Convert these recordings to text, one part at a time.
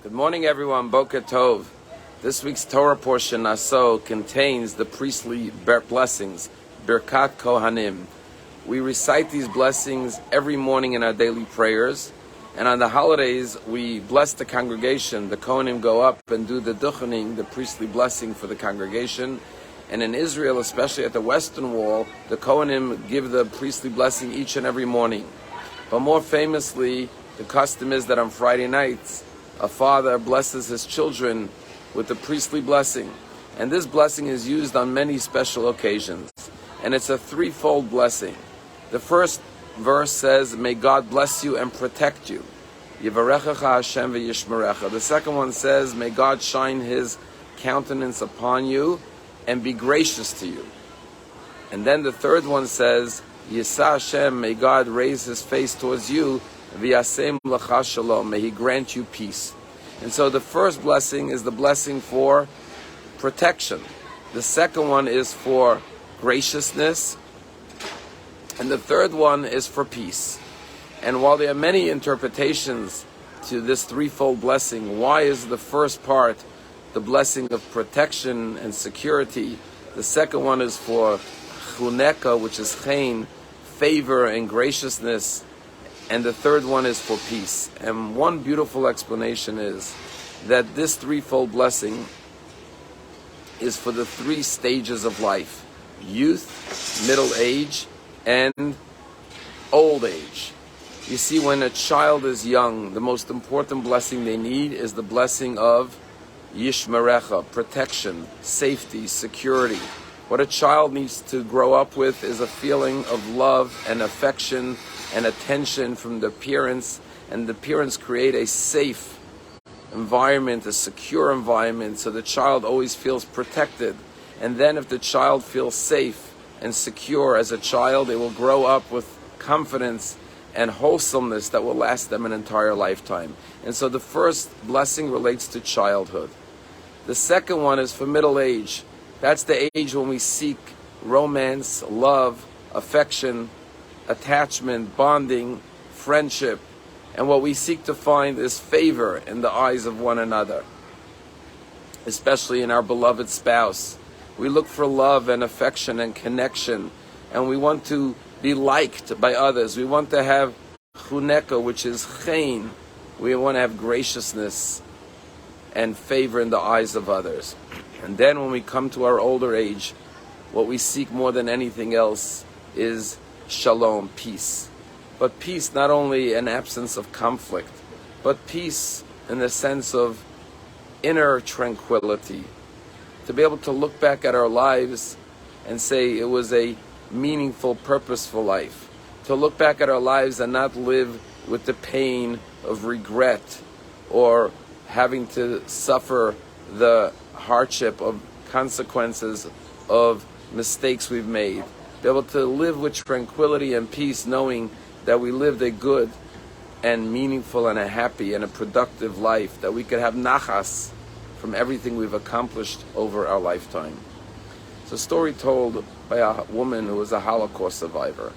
Good morning, everyone. Boker Tov. This week's Torah portion, Naso, contains the priestly blessings, Birkat Kohanim. We recite these blessings every morning in our daily prayers, and on the holidays, we bless the congregation. The Kohanim go up and do the duchening, the priestly blessing for the congregation. And in Israel, especially at the Western Wall, the Kohanim give the priestly blessing each and every morning. But more famously, the custom is that on Friday nights, a father blesses his children with the priestly blessing. And this blessing is used on many special occasions. And it's a threefold blessing. The first verse says, may God bless you and protect you. Yivarechecha Hashem v'yishmerecha. The second one says, may God shine His countenance upon you and be gracious to you. And then the third one says, Yisa Hashem, may God raise His face towards you, v'yasem lecha shalom, may He grant you peace. And so the first blessing is the blessing for protection. The second one is for graciousness. And the third one is for peace. And while there are many interpretations to this threefold blessing, why is the first part the blessing of protection and security? The second one is for chuneka, which is chen, favor and graciousness. And the third one is for peace. And one beautiful explanation is that this threefold blessing is for the three stages of life: youth, middle age, and old age. You see, when a child is young, the most important blessing they need is the blessing of yishmerecha, protection, safety, security. What a child needs to grow up with is a feeling of love and affection and attention from the parents, and the parents create a safe environment, a secure environment, so the child always feels protected. And then if the child feels safe and secure as a child, they will grow up with confidence and wholesomeness that will last them an entire lifetime. And so the first blessing relates to childhood. The second one is for middle age. That's the age when we seek romance, love, affection, attachment, bonding, friendship. And what we seek to find is favor in the eyes of one another, especially in our beloved spouse. We look for love and affection and connection, and we want to be liked by others. We want to have chuneka, which is chen. We want to have graciousness and favor in the eyes of others. And then when we come to our older age, what we seek more than anything else is shalom, peace. But peace, not only an absence of conflict, but peace in the sense of inner tranquility. To be able to look back at our lives and say it was a meaningful, purposeful life. To look back at our lives and not live with the pain of regret or having to suffer the hardship of consequences of mistakes we've made. Be able to live with tranquility and peace, knowing that we lived a good and meaningful and a happy and a productive life, that we could have nachas from everything we've accomplished over our lifetime. It's a story told by a woman who was a Holocaust survivor.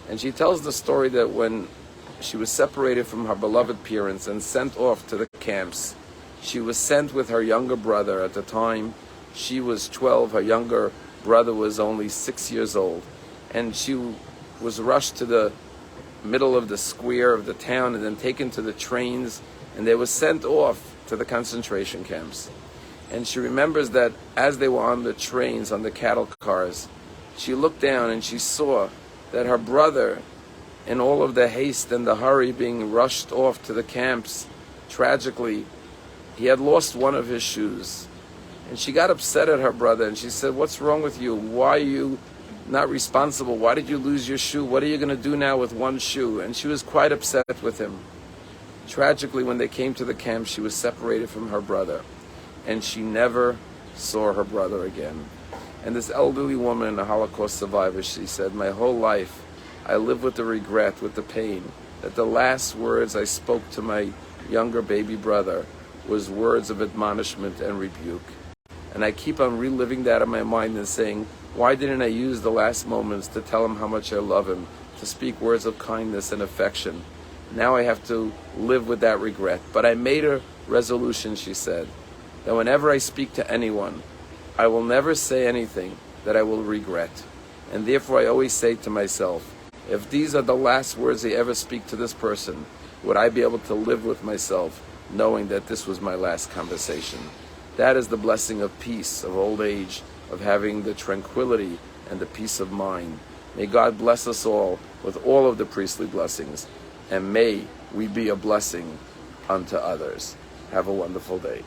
And she tells the story that when she was separated from her beloved parents and sent off to the camps, she was sent with her younger brother. At the time, she was 12, her younger brother was only 6 years old. And she was rushed to the middle of the square of the town and then taken to the trains, and they were sent off to the concentration camps. And she remembers that as they were on the trains, on the cattle cars, she looked down and she saw that her brother, in all of the haste and the hurry being rushed off to the camps, tragically, he had lost one of his shoes. And she got upset at her brother and she said, what's wrong with you? Why are you not responsible? Why did you lose your shoe? What are you going to do now with one shoe? And she was quite upset with him. Tragically, when they came to the camp, she was separated from her brother, and she never saw her brother again. And this elderly woman, a Holocaust survivor, she said, my whole life I lived with the regret, with the pain, that the last words I spoke to my younger baby brother was words of admonishment and rebuke. And I keep on reliving that in my mind and saying, why didn't I use the last moments to tell him how much I love him, to speak words of kindness and affection? Now I have to live with that regret. But I made her resolution, she said, that whenever I speak to anyone, I will never say anything that I will regret. And therefore I always say to myself, if these are the last words I ever speak to this person, would I be able to live with myself knowing that this was my last conversation? That is the blessing of peace, of old age, of having the tranquility and the peace of mind. May God bless us all with all of the priestly blessings, and may we be a blessing unto others. Have a wonderful day.